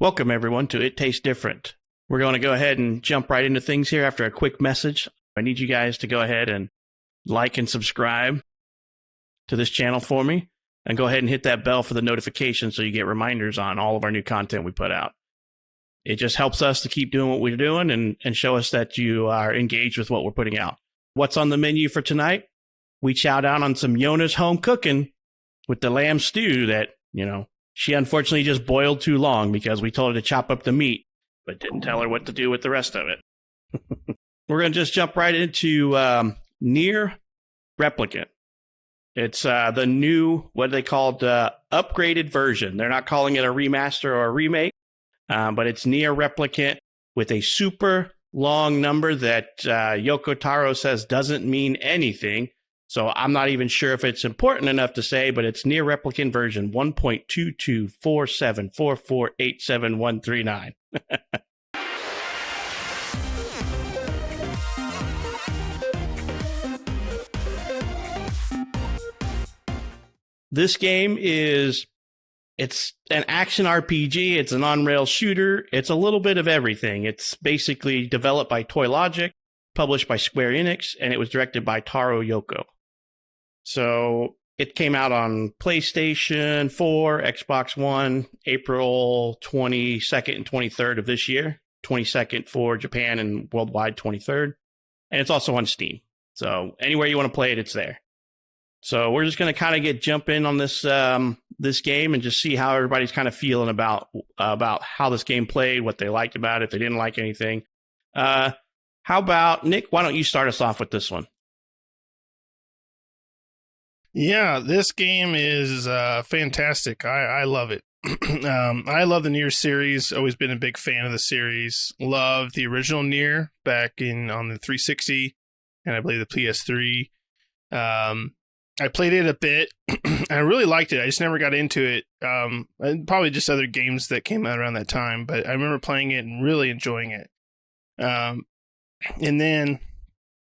Welcome, everyone, to It Tastes Different. We're going to go ahead and jump right into things here after a quick message. I need you guys to go ahead and like and subscribe to this channel for me, and go ahead and hit that bell for the notification so you get reminders on all of our new content we put out. It just helps us to keep doing what we're doing and show us that you are engaged with what we're putting out. What's on the menu for tonight? We chow down on some Yona's home cooking with the lamb stew that, she unfortunately just boiled too long because we told her to chop up the meat, but didn't tell her what to do with the rest of it. We're going to just jump right into Nier Replicant. It's the new, what they called upgraded version. They're not calling it a remaster or a remake, but it's Nier Replicant with a super long number that Yoko Taro says doesn't mean anything. So I'm not even sure if it's important enough to say, but it's Nier Replicant version 1.22474487139. This game it's an action RPG. It's an on-rail shooter. It's a little bit of everything. It's basically developed by Toy Logic, published by Square Enix, and it was directed by Taro Yoko. So it came out on PlayStation 4, Xbox One, April 22nd and 23rd of this year. 22nd for Japan and worldwide 23rd. And it's also on Steam. So anywhere you want to play it, it's there. So we're just going to kind of jump in on this this game and just see how everybody's kind of feeling about how this game played, what they liked about it, if they didn't like anything. How about, Nick, why don't you start us off with this one? Yeah, this game is fantastic. I love it. I love the Nier series. Always been a big fan of the series. Love the original Nier back on the 360 and I believe the PS3. I played it a bit. I really liked it. I just never got into it. And probably just other games that came out around that time. But I remember playing it and really enjoying it. And then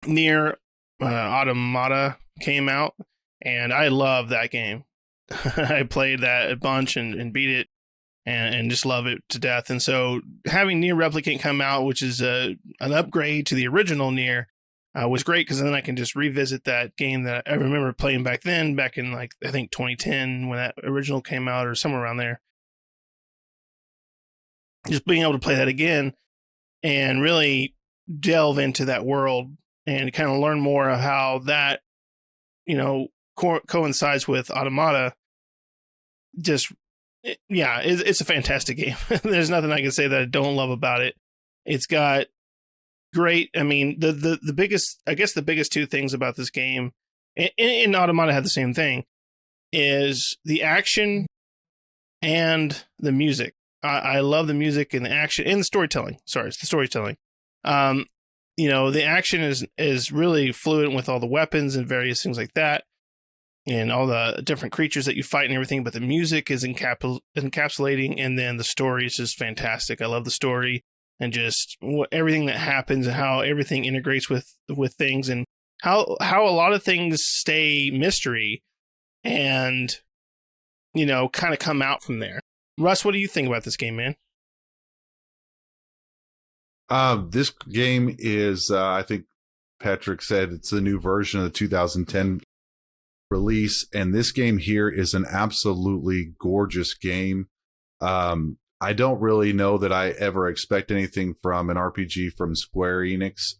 Nier Automata came out. And I love that game. I played that a bunch and beat it and just love it to death. And so having Nier Replicant come out, which is an upgrade to the original Nier, was great because then I can just revisit that game that I remember playing back then, back in I think 2010 when that original came out or somewhere around there. Just being able to play that again and really delve into that world and kind of learn more of how that, coincides with Automata. It's a fantastic game. There's nothing I can say that I don't love about it. It's got great, the biggest two things about this game, and Automata had the same thing, is the action and the music. I love the music and the action and the storytelling. Sorry, it's the storytelling. The action is really fluent with all the weapons and various things like that, and all the different creatures that you fight and everything, but the music is encapsulating, and then the story is just fantastic. I love the story and just everything that happens and how everything integrates with things, and how a lot of things stay mystery and, kind of come out from there. Russ, what do you think about this game, man? This game is, I think Patrick said, it's the new version of the 2010 release, and this game here is an absolutely gorgeous game. I don't really know that I ever expect anything from an RPG from Square Enix,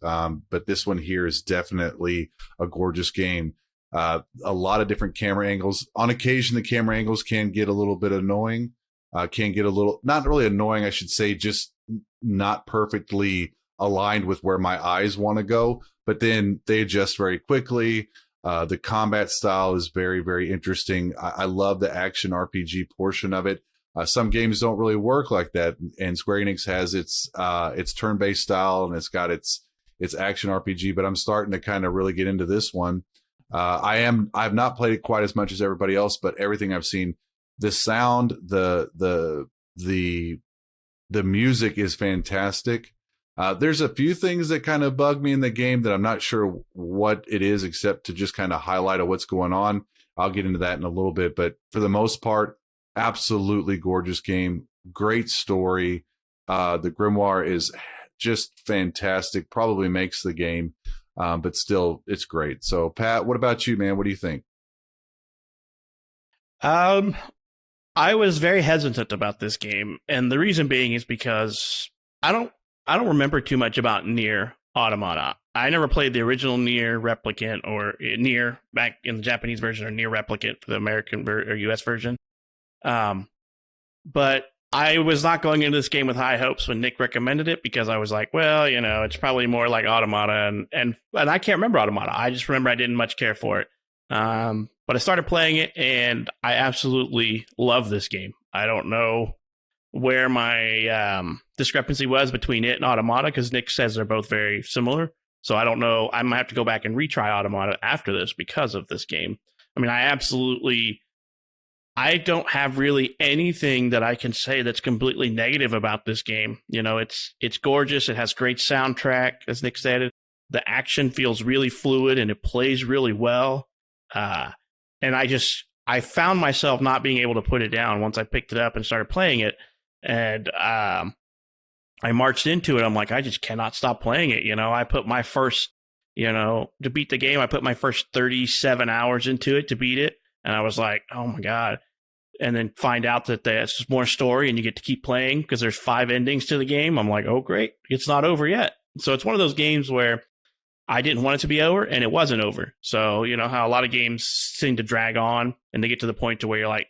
but this one here is definitely a gorgeous game. A lot of different camera angles. On occasion, the camera angles can get a little bit annoying, not really annoying, I should say, just not perfectly aligned with where my eyes want to go, but then they adjust very quickly. The combat style is very, very interesting. I love the action RPG portion of it. Some games don't really work like that, and Square Enix has its turn-based style, and it's got its action RPG. But I'm starting to kind of really get into this one. I've not played it quite as much as everybody else, but everything I've seen, the sound, the music is fantastic. There's a few things that kind of bug me in the game that I'm not sure what it is, except to just kind of highlight what's going on. I'll get into that in a little bit, but for the most part, absolutely gorgeous game. great story. The grimoire is just fantastic. Probably makes the game, but still, it's great. So, Pat, what about you, man? What do you think? I was very hesitant about this game, and the reason being is because I don't I don't remember too much about Nier Automata. I never played the original Nier Replicant or Nier back in the Japanese version, or Nier Replicant for the American or US version. Um, but I was not going into this game with high hopes when Nick recommended it, because I was like, well, it's probably more like Automata, and I can't remember Automata. I just remember I didn't much care for it. But I started playing it, and I absolutely love this game. I don't know where my discrepancy was between it and Automata, because Nick says they're both very similar. So I don't know. I'm gonna have to go back and retry Automata after this because of this game. I mean, I don't have really anything that I can say that's completely negative about this game. It's gorgeous. It has great soundtrack, as Nick said. The action feels really fluid and it plays really well. And I found myself not being able to put it down once I picked it up and started playing it. And I marched into it. I'm like, I just cannot stop playing it. I put my first, to beat the game, I put my first 37 hours into it to beat it. And I was like, oh my God. And then find out that there's more story and you get to keep playing because there's 5 endings to the game. I'm like, oh, great. It's not over yet. So it's one of those games where I didn't want it to be over, and it wasn't over. So, how a lot of games seem to drag on and they get to the point to where you're like,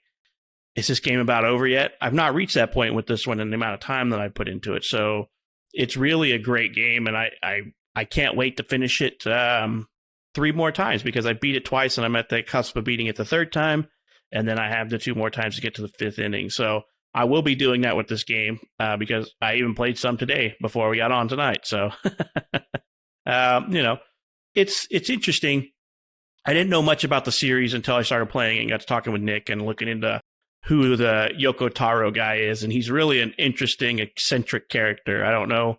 is this game about over yet? I've not reached that point with this one in the amount of time that I put into it. So it's really a great game, and I can't wait to finish it 3 more times, because I beat it twice and I'm at the cusp of beating it the 3rd time. And then I have the 2 more times to get to the 5th inning. So I will be doing that with this game because I even played some today before we got on tonight. So, it's interesting. I didn't know much about the series until I started playing and got to talking with Nick and looking into who the Yoko Taro guy is. And he's really an interesting, eccentric character. I don't know.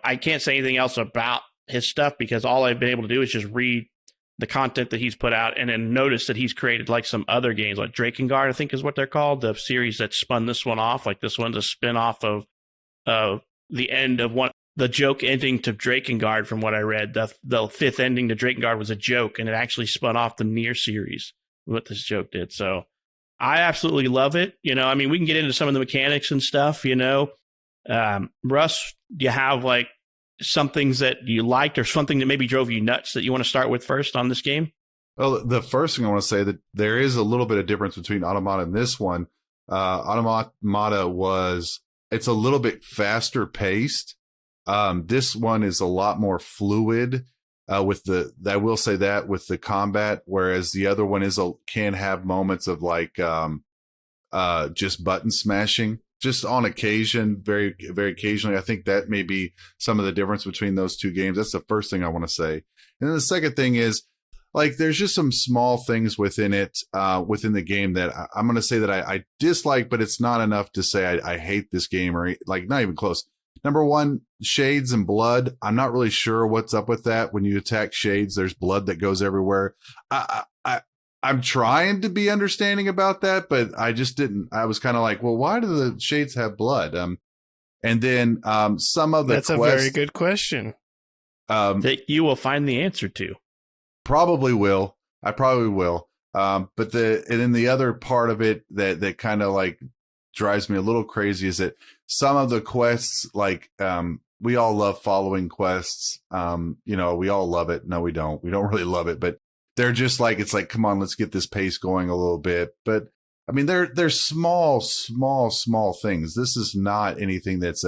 I can't say anything else about his stuff because all I've been able to do is just read the content that he's put out, and then notice that he's created like some other games, like Drakengard, I think is what they're called, the series that spun this one off. Like this one's a spin-off of the end of the joke ending to Drakengard. From what I read, the 5th ending to Drakengard was a joke, and it actually spun off the Nier series, what this joke did. So I absolutely love it. I mean, we can get into some of the mechanics and stuff, Russ, do you have like some things that you liked or something that maybe drove you nuts that you want to start with first on this game? Well, the first thing I want to say that there is a little bit of difference between Automata and this one. Automata it's a little bit faster paced. This one is a lot more fluid I will say that with the combat, whereas the other one can have moments of like just button smashing. Just on occasion, very, very occasionally. I think that may be some of the difference between those 2 games. That's the first thing I want to say. And then the second thing is, like, there's just some small things within it, within the game that I'm going to say that I dislike, but it's not enough to say I hate this game, or like not even close. Number 1, shades and blood. I'm not really sure what's up with that. When you attack shades, there's blood that goes everywhere. I'm trying to be understanding about that, but I just didn't. I was kind of like, well, why do the shades have blood? And then some of the That's a very good question. That you will find the answer to. Probably will. I probably will. And then the other part of it that kind of like drives me a little crazy is that some of the quests, like we all love following quests. We all love it. No, we don't. We don't really love it, but they're just like, it's like, come on, let's get this pace going a little bit. But I mean, they're small things. This is not anything that's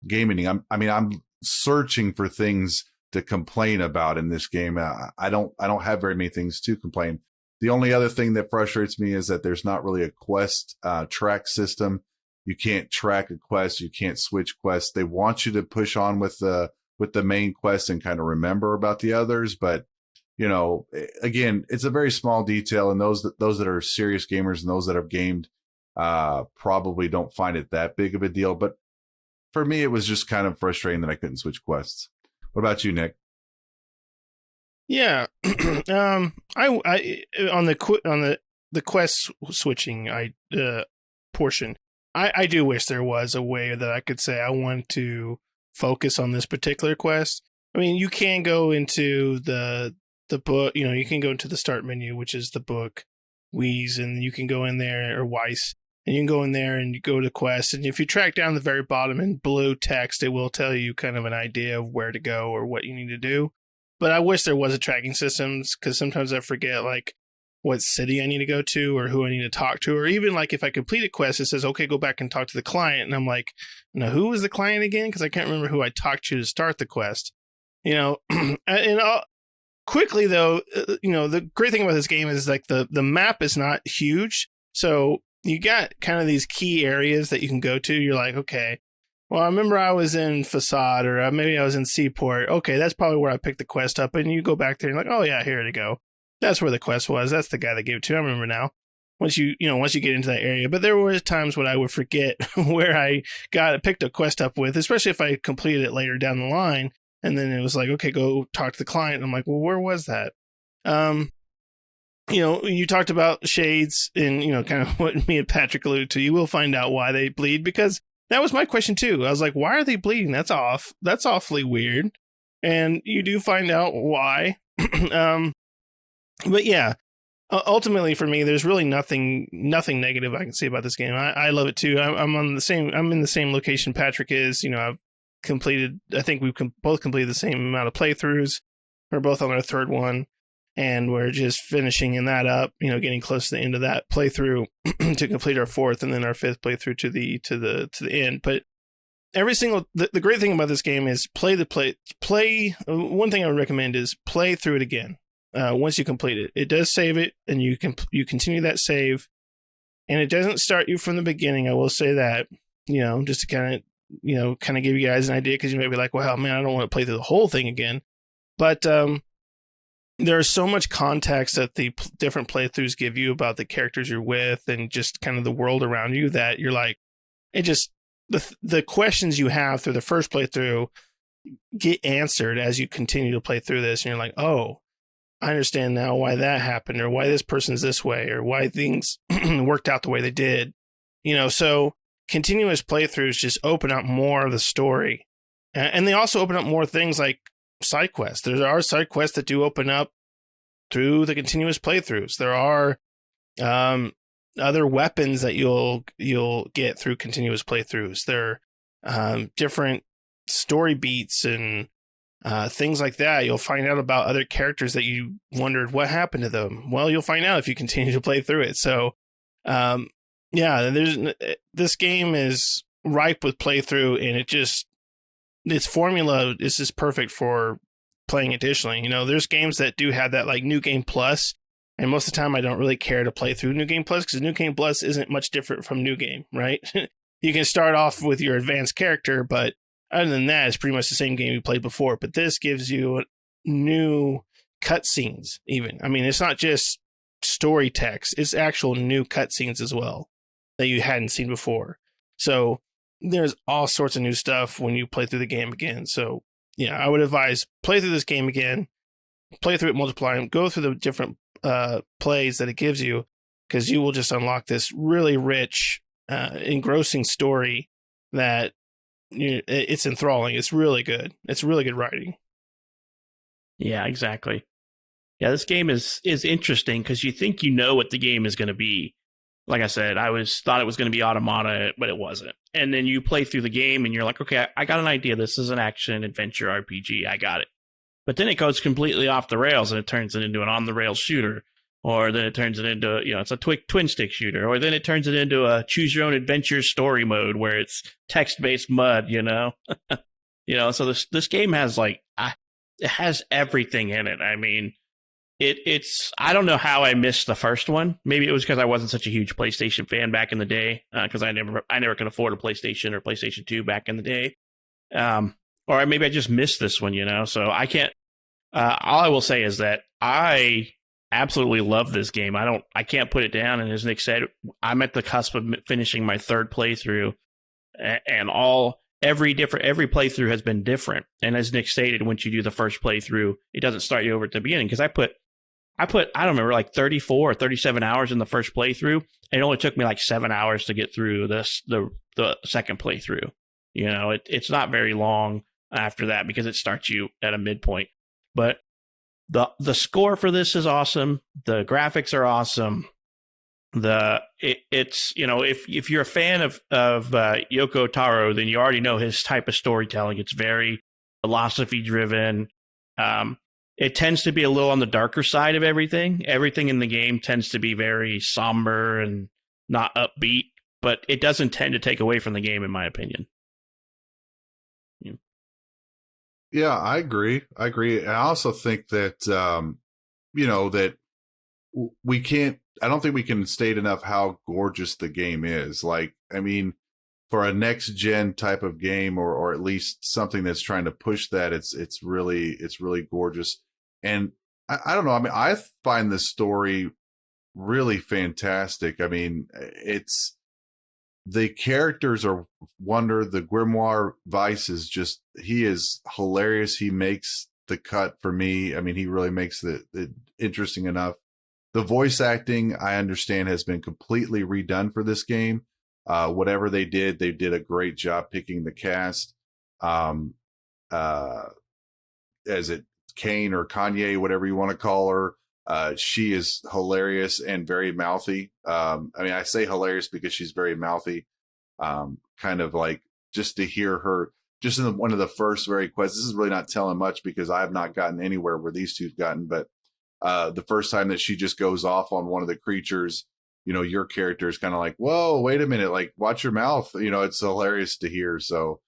gaming. I'm searching for things to complain about in this game. I don't have very many things to complain. The only other thing that frustrates me is that there's not really a quest track system. You can't track a quest. You can't switch quests. They want you to push on with the main quest and kind of remember about the others, but again, it's a very small detail, and those that are serious gamers and those that have gamed probably don't find it that big of a deal. But for me, it was just kind of frustrating that I couldn't switch quests. What about you, Nick? Yeah, I on the quest switching portion, I do wish there was a way that I could say I want to focus on this particular quest. I mean, you can go into the book, you can go into the start menu, which is the book, Wheeze, and you can go in there, or Weiss, and you can go in there and you go to quest. And if you track down the very bottom in blue text, it will tell you kind of an idea of where to go or what you need to do. But I wish there was a tracking system, because sometimes I forget, like, what city I need to go to or who I need to talk to, or even like if I complete a quest, it says, okay, go back and talk to the client. And I'm like, no, who was the client again? Because I can't remember who I talked to start the quest, and quickly though, the great thing about this game is like the map is not huge. So you got kind of these key areas that you can go to. You're like, okay, well, I remember I was in Facade, or maybe I was in Seaport. Okay, that's probably where I picked the quest up. And you go back there and you're like, oh yeah, here to go. That's where the quest was. That's the guy that gave it to me. I remember now. Once you get into that area. But there were times when I would forget where I picked a quest up with, especially if I completed it later down the line. And then it was like, okay, go talk to the client. And I'm like, well, where was that? You talked about shades and, kind of what me and Patrick alluded to. You will find out why they bleed, because that was my question too. I was like, why are they bleeding? That's awfully weird. And you do find out why. But yeah, ultimately for me, there's really nothing negative I can say about this game. I love it too. I'm in the same location Patrick is. I've completed, I think we've both completed the same amount of playthroughs. We're both on our third one, and we're just finishing in that up, getting close to the end of that playthrough to complete our fourth, and then our fifth playthrough to the end. But the great thing about this game is play. One thing I would recommend is play through it again. Once you complete it, it does save it, and you continue that save, and it doesn't start you from the beginning. I will say that, just to kind of give you guys an idea, because you may be like, well, man, I don't want to play through the whole thing again. But there's so much context that the different playthroughs give you about the characters you're with and just kind of the world around you, that you're like, it just, the questions you have through the first playthrough get answered as you continue to play through this, and you're like, oh, I understand now why that happened, or why this person's this way, or why things worked out the way they did. So continuous playthroughs just open up more of the story. And they also open up more things like side quests. There are side quests that do open up through the continuous playthroughs. There are other weapons that you'll get through continuous playthroughs. There are different story beats and things like that. You'll find out about other characters that you wondered what happened to them. Well, you'll find out if you continue to play through it. So, this game is ripe with playthrough, and its formula is just perfect for playing additionally. There's games that do have that, like New Game Plus, and most of the time I don't really care to play through New Game Plus, because New Game Plus isn't much different from New Game, right? You can start off with your advanced character, but other than that, it's pretty much the same game you played before. But this gives you new cutscenes, even. I mean, it's not just story text. It's actual new cutscenes as well that you hadn't seen before. So there's all sorts of new stuff when you play through the game again. So, yeah, I would advise play through this game again, play through it multiply, and go through the different plays that it gives you, because you will just unlock this really rich, engrossing story that it's enthralling. It's really good. It's really good writing. Yeah, exactly. Yeah, this game is interesting because you think what the game is going to be. Like I said, thought it was going to be Automata, but it wasn't. And then you play through the game and you're like, okay, I got an idea. This is an action adventure RPG. I got it. But then it goes completely off the rails and it turns it into an on the rails shooter. Or then it turns it into, it's a twin stick shooter. Or then it turns it into a choose your own adventure story mode where it's text based mud, So this game has it has everything in it. I mean, it's I don't know how I missed the first one. Maybe it was because I wasn't such a huge PlayStation fan back in the day, because I never could afford a PlayStation or PlayStation 2 back in the day. Or maybe I just missed this one, So I can't. All I will say is that I absolutely love this game. I can't put it down. And as Nick said, I'm at the cusp of finishing my third playthrough, and every playthrough has been different. And as Nick stated, once you do the first playthrough, it doesn't start you over at the beginning, because I put I don't remember, like 34 or 37 hours in the first playthrough. And it only took me like 7 hours to get through the second playthrough. You know, it's not very long after that because it starts you at a midpoint. But the score for this is awesome. The graphics are awesome. It's you know, if you're a fan of Yoko Taro, then you already know his type of storytelling. It's very philosophy driven. It tends to be a little on the darker side of everything. Everything in the game tends to be very somber and not upbeat, but it doesn't tend to take away from the game, in my opinion. Yeah, I agree. And I also think that, you know, that we can't, I don't think we can state enough how gorgeous the game is. Like, I mean, for a next gen type of game, or at least something that's trying to push that, it's really gorgeous. And I don't know. I mean, I find this story really fantastic. I mean, the characters are wonder. The Grimoire Vice is just, he is hilarious. He makes the cut for me. I mean, he really makes it interesting enough. The voice acting, I understand, has been completely redone for this game. Whatever they did a great job picking the cast. As it Kane or Kanye, whatever you want to call her. She is hilarious and very mouthy. I mean, I say hilarious because she's very mouthy. Kind of like, just to hear her just in one of the first very quests. This is really not telling much because I have not gotten anywhere where these two've gotten, but the first time that she just goes off on one of the creatures, you know, your character is kind of like, whoa, wait a minute, like, watch your mouth. You know, it's hilarious to hear. So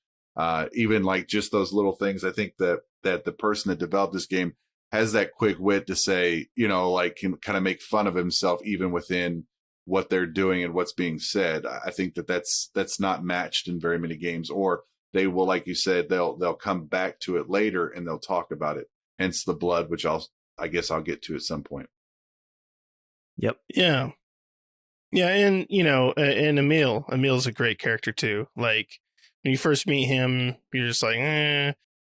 even like just those little things, I think that the person that developed this game has that quick wit to say, you know, like, can kind of make fun of himself even within what they're doing and what's being said. I think that's not matched in very many games, or they will, like you said, they'll come back to it later and they'll talk about it. Hence the blood, which I guess I'll get to at some point. Yep. Yeah. Yeah. And, you know, and Emil's a great character too. Like, when you first meet him, you're just like,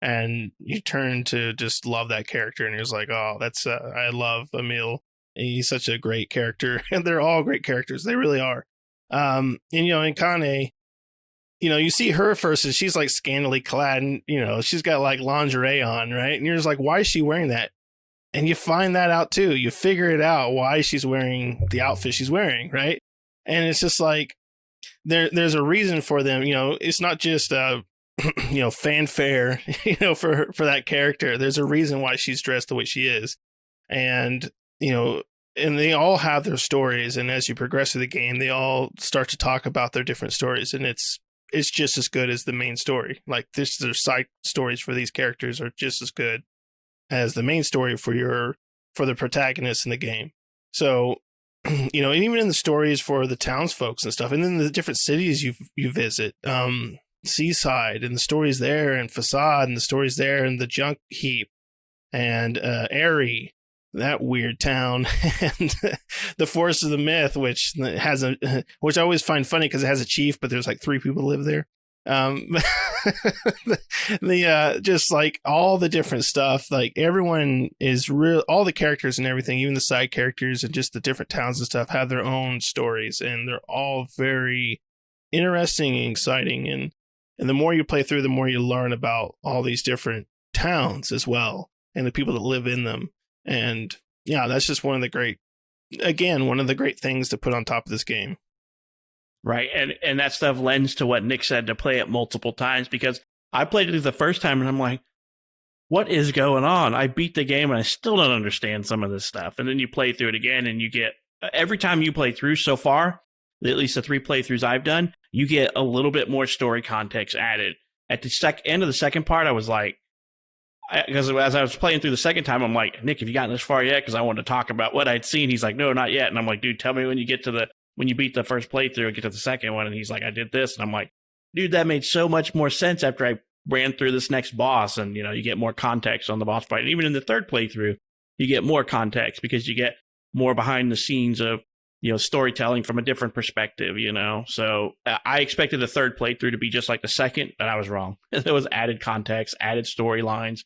and you turn to just love that character. And you're just like, oh, that's, I love Emil. He's such a great character. And they're all great characters. They really are. And, you know, in Kane, you know, you see her first and she's like scantily clad and, you know, she's got like lingerie on, right? And you're just like, why is she wearing that? And you find that out too. You figure it out why she's wearing the outfit she's wearing, right? And it's just like, there's a reason for them. You know, it's not just you know, fanfare, you know, for that character. There's a reason why she's dressed the way she is. And, you know, and they all have their stories. And as you progress through the game, they all start to talk about their different stories. And it's just as good as the main story. Like, their side stories for these characters are just as good as the main story for the protagonists in the game. So, you know, and even in the stories for the townsfolk and stuff, and then the different cities you visit, Seaside and the stories there, and Facade and the stories there, and the Junk Heap, and Airy, that weird town, and the Forest of the Myth, which I always find funny because it has a chief, but there's like 3 people live there. Just like all the different stuff, like everyone is real, all the characters and everything, even the side characters and just the different towns and stuff have their own stories, and they're all very interesting and exciting. And the more you play through, the more you learn about all these different towns as well, and the people that live in them. And yeah, that's just one of the great things to put on top of this game. Right. And that stuff lends to what Nick said, to play it multiple times, because I played it the first time and I'm like, what is going on? I beat the game and I still don't understand some of this stuff. And then you play through it again and you get, every time you play through so far, at least the 3 playthroughs I've done, you get a little bit more story context added. At the end of the second part, I was like, because as I was playing through the second time, I'm like, Nick, have you gotten this far yet? Because I wanted to talk about what I'd seen. He's like, no, not yet. And I'm like, dude, tell me when you beat the first playthrough and get to the second one. And he's like, I did this. And I'm like, dude, that made so much more sense after I ran through this next boss. And, you know, you get more context on the boss fight. And even in the third playthrough, you get more context because you get more behind the scenes of, you know, storytelling from a different perspective, you know. So I expected the third playthrough to be just like the second, but I was wrong. There was added context, added storylines,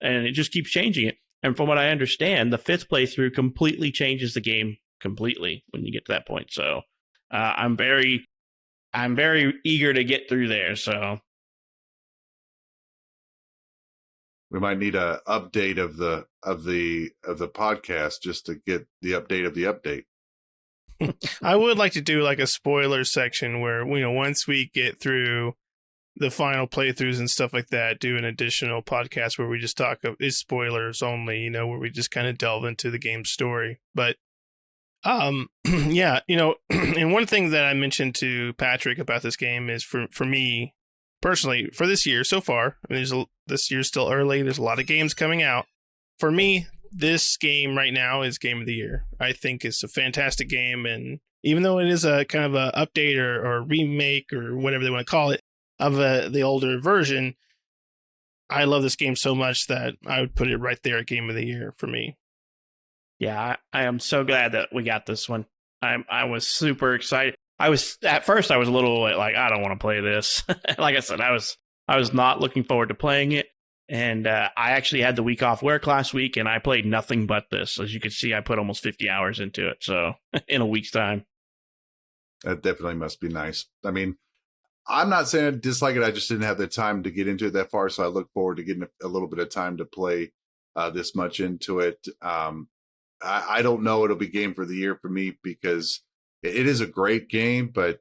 and it just keeps changing it. And from what I understand, the 5th playthrough completely changes the game completely when you get to that point. So I'm very eager to get through there. So we might need a update of the podcast just to get the update of the update. I would like to do like a spoiler section where, once we get through the final playthroughs and stuff like that, do an additional podcast where we just talk of is spoilers only, where we just kind of delve into the game's story. But yeah, and one thing that I mentioned to Patrick about this game is for me personally, for this year so far, this year's still early, there's a lot of games coming out. For me, this game right now is game of the year. I think it's a fantastic game, and even though it is a kind of a update or remake or whatever they want to call it of the older version, I love this game so much that I would put it right there at game of the year for me. Yeah, I am so glad that we got this one. I was super excited. At first I was a little like, I don't want to play this. Like I said, I was not looking forward to playing it. And I actually had the week off work last week, and I played nothing but this. As you can see, I put almost 50 hours into it. So in a week's time. That definitely must be nice. I mean, I'm not saying I dislike it. I just didn't have the time to get into it that far. So I look forward to getting a little bit of time to play this much into it. I don't know it'll be game for the year for me because it is a great game, but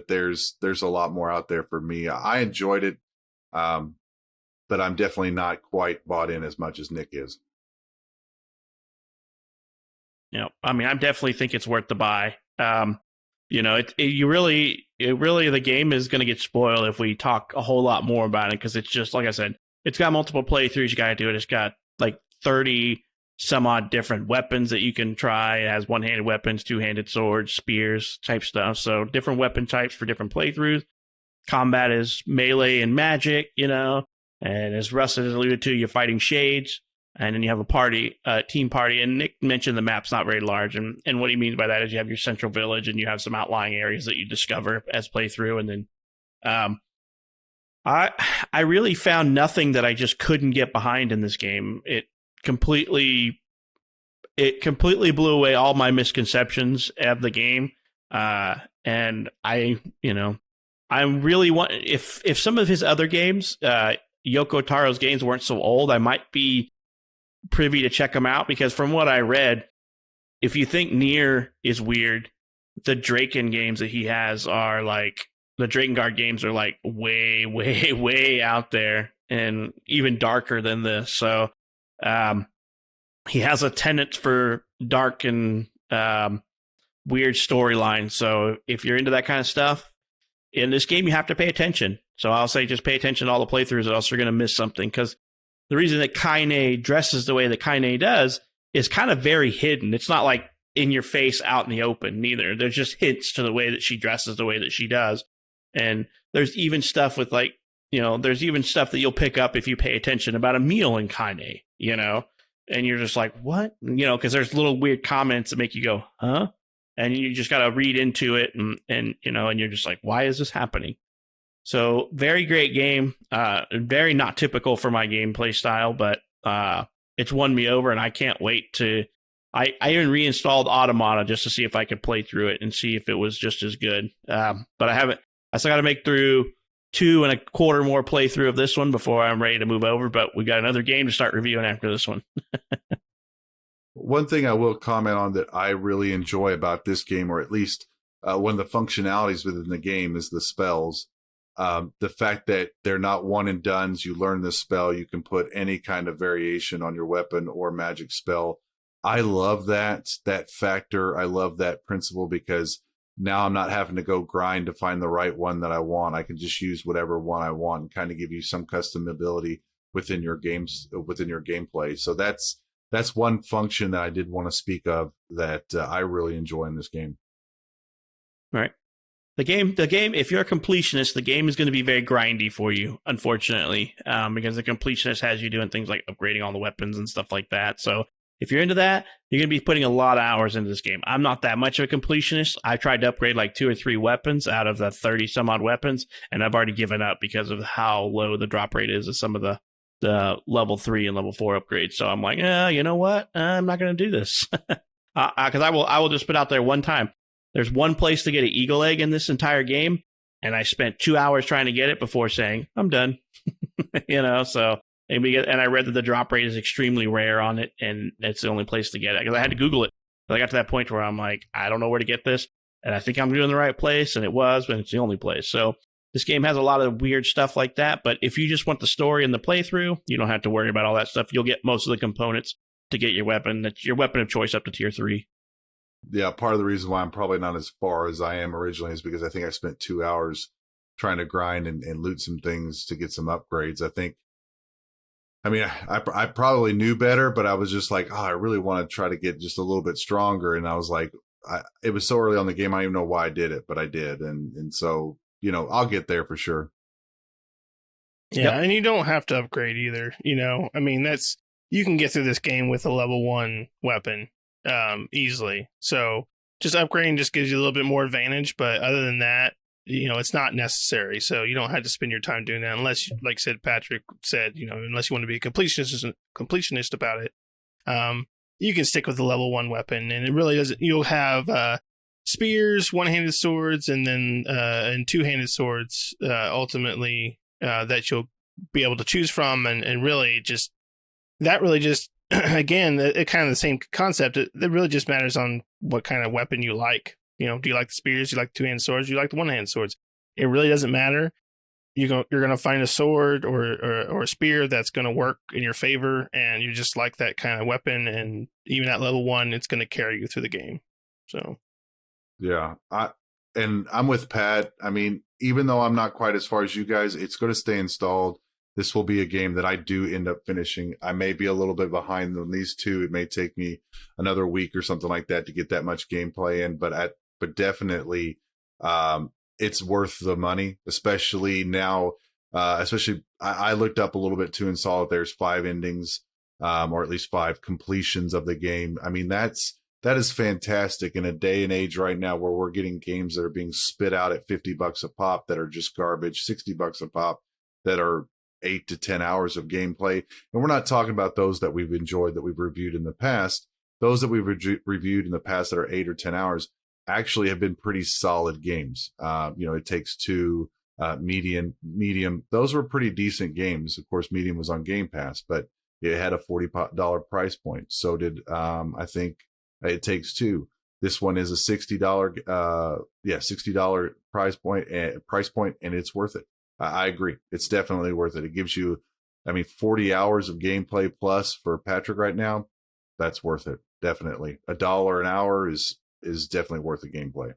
there's a lot more out there for me. I enjoyed it, but I'm definitely not quite bought in as much as Nick is. I mean, I definitely think it's worth the buy. The game is going to get spoiled if we talk a whole lot more about it, because it's just, like I said, it's got multiple playthroughs. You got to do it. It's got like 30 some odd different weapons that you can try. It has one-handed weapons, two-handed swords, spears type stuff. So different weapon types for different playthroughs. Combat is melee and magic, and as Russ has alluded to, you're fighting shades, and then you have a team party. And Nick mentioned the map's not very large, and what he means by that is you have your central village and you have some outlying areas that you discover as playthrough. And then I really found nothing that I just couldn't get behind in this game. It completely blew away all my misconceptions of the game. And I really want, if some of his other games, Yoko Taro's games weren't so old, I might be privy to check them out, because from what I read, if you think Nier is weird, the Draken games that he has are like, the Drakengard games are like way, way, way out there and even darker than this. So, he has a tendency for dark and weird storylines. So if you're into that kind of stuff, in this game, you have to pay attention. So I'll say just pay attention to all the playthroughs, or else you're going to miss something. Because the reason that Kaine dresses the way that Kaine does is kind of very hidden. It's not like in your face, out in the open, neither. There's just hints to the way that she dresses the way that she does. And there's even stuff with there's even stuff that you'll pick up if you pay attention about a meal in Kaine, and you're just like, what? Because there's little weird comments that make you go, huh? And you just got to read into it, and you're just like, why is this happening? So very great game. Very not typical for my gameplay style, but it's won me over, and I can't wait to. I even reinstalled Automata just to see if I could play through it and see if it was just as good. But I haven't. I still got to make through 2.25 more playthrough of this one before I'm ready to move over. But we got another game to start reviewing after this one. One thing I will comment on that I really enjoy about this game, or at least one of the functionalities within the game, is the spells. The fact that they're not one and dones. You learn the spell, you can put any kind of variation on your weapon or magic spell. I love that factor. I love that principle, because now I'm not having to go grind to find the right one that I want. I can just use whatever one I want and kind of give you some customability within your games, within your gameplay. So that's one function that I did want to speak of that I really enjoy in this game. Right. The game, if you're a completionist, the game is going to be very grindy for you, unfortunately, because the completionist has you doing things like upgrading all the weapons and stuff like that. So if you're into that, you're going to be putting a lot of hours into this game. I'm not that much of a completionist. I tried to upgrade like 2 or 3 weapons out of the 30 some odd weapons, and I've already given up because of how low the drop rate is of some of the the level 3 and level 4 upgrades. So I'm like, you know what? I'm not going to do this because I will just put out there one time. There's one place to get an eagle egg in this entire game, and I spent 2 hours trying to get it before saying I'm done. So and I read that the drop rate is extremely rare on it, and it's the only place to get it because I had to Google it. But I got to that point where I'm like, I don't know where to get this, and I think I'm doing the right place, and it was, but it's the only place. So this game has a lot of weird stuff like that, but if you just want the story and the playthrough, you don't have to worry about all that stuff. You'll get most of the components to get your weapon. That's your weapon of choice up to tier 3. Yeah, part of the reason why I'm probably not as far as I am originally is because I think I spent 2 hours trying to grind and loot some things to get some upgrades. I probably knew better, but I was just like, I really want to try to get just a little bit stronger. And I was like, it was so early on the game, I don't even know why I did it, but I did. And so, I'll get there for sure. Yeah, and you don't have to upgrade either. You can get through this game with a level 1 weapon easily. So just upgrading just gives you a little bit more advantage. But other than that, it's not necessary. So you don't have to spend your time doing that unless, like Patrick said, unless you want to be a completionist about it. You can stick with the level 1 weapon, and it really doesn't. You'll have spears, one-handed swords, and then and two-handed swords ultimately that you'll be able to choose from, and really just again, it kind of the same concept. It really just matters on what kind of weapon you like. Do you like the spears? Do you like the two-handed swords? Do you like the one-handed swords? It really doesn't matter. You're going to find a sword or a spear that's going to work in your favor, and you just like that kind of weapon. And even at level 1, it's going to carry you through the game. So, yeah, I'm with Pat. I mean, even though I'm not quite as far as you guys, it's going to stay installed. This will be a game that I do end up finishing. I may be a little bit behind on these two. It may take me another week or something like that to get that much gameplay in, but definitely, it's worth the money, especially now. I looked up a little bit too and saw that there's 5 endings, or at least 5 completions of the game. I mean, that is fantastic in a day and age right now where we're getting games that are being spit out at $50 a pop that are just garbage, $60 a pop that are 8 to 10 hours of gameplay. And we're not talking about those that we've enjoyed, that we've reviewed in the past. Those that we've reviewed in the past that are 8 or 10 hours actually have been pretty solid games. It Takes Two, Medium. Those were pretty decent games. Of course, Medium was on Game Pass, but it had a $40 price point. So did, I think, It Takes Two. This one is a $60, $60 price point, and it's worth it. I agree. It's definitely worth it. It gives you, 40 hours of gameplay plus for Patrick right now. That's worth it. Definitely. $1 an hour is definitely worth the gameplay.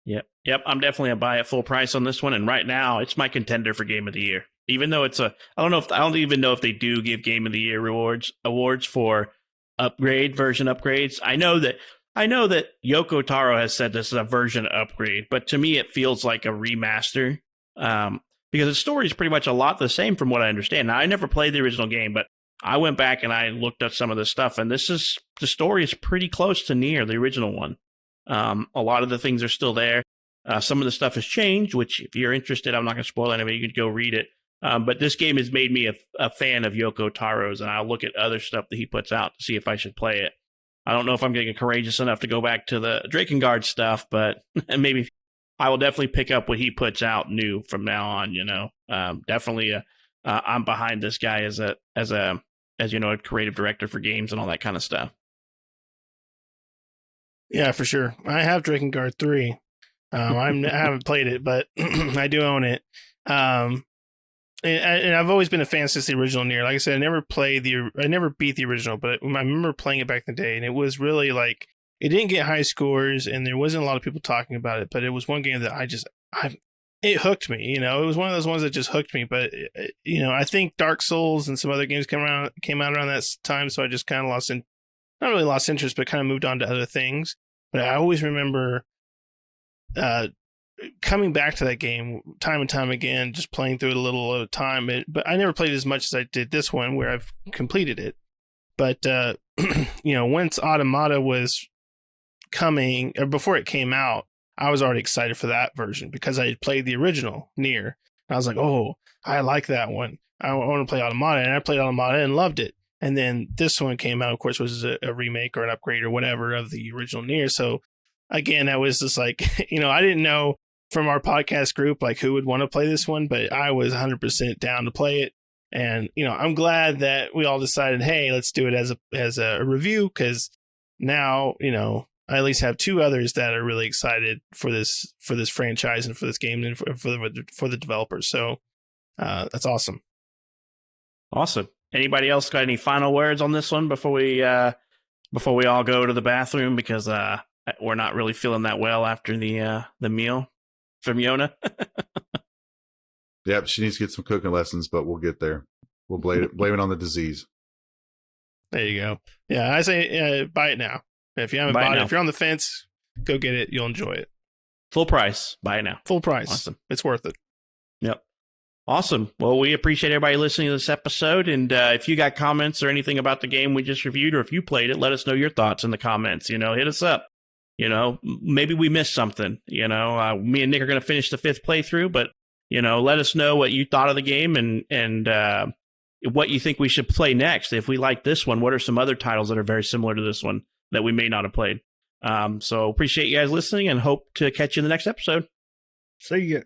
Yep. I'm definitely a buy at full price on this one. And right now it's my contender for Game of the Year. Even though I don't even know if they do give Game of the Year awards for version upgrades. I know that Yoko Taro has said this is a version upgrade, but to me it feels like a remaster. Because the story is pretty much a lot the same from what I understand. Now, I never played the original game, but I went back and I looked up some of this stuff, and the story is pretty close to Nier, the original one. A lot of the things are still there. Some of the stuff has changed, which if you're interested, I'm not going to spoil any of it. You can go read it. But this game has made me a fan of Yoko Taro's, and I'll look at other stuff that he puts out to see if I should play it. I don't know if I'm getting courageous enough to go back to the Drakengard stuff, but maybe I will definitely pick up what he puts out new from now on. Definitely, I'm behind this guy as a creative director for games and all that kind of stuff. Yeah, for sure. I have Drakengard 3. I haven't played it, but I do own it. And I've always been a fan since the original Nier. Like I said, I never beat the original, but I remember playing it back in the day, and it was really like, it didn't get high scores, and there wasn't a lot of people talking about it, but it was one game that it hooked me. It was one of those ones that just hooked me. But I think Dark Souls and some other games came out around that time, so I just kind of not really lost interest, but kind of moved on to other things. But I always remember coming back to that game time and time again, just playing through it a little at a time. But I never played as much as I did this one, where I've completed it. But once Automata was coming, or before it came out, I was already excited for that version because I had played the original Nier. I was like, oh, I like that one. I want to play Automata, and I played Automata and loved it. And then this one came out, of course, was a remake or an upgrade or whatever of the original Nier. So again, that was just like, I didn't know from our podcast group like who would want to play this one, but I was 100% down to play it. And I'm glad that we all decided, hey, let's do it as a review, because now I at least have two others that are really excited for this franchise and for this game and for the developers. So that's awesome. Awesome. Anybody else got any final words on this one before we all go to the bathroom, because we're not really feeling that well after the meal from Yona? Yep, she needs to get some cooking lessons, but we'll get there. We'll blame it on the disease. There you go. Yeah, I say buy it now. If you haven't bought it, if you're on the fence, go get it. You'll enjoy it. Full price. Buy it now. Full price. Awesome. It's worth it. Yep. Awesome. Well, we appreciate everybody listening to this episode. And if you got comments or anything about the game we just reviewed, or if you played it, let us know your thoughts in the comments. Hit us up. Maybe we missed something. Me and Nick are going to finish the 5th playthrough, but let us know what you thought of the game and what you think we should play next. If we like this one, what are some other titles that are very similar to this one that we may not have played? So appreciate you guys listening and hope to catch you in the next episode. See ya.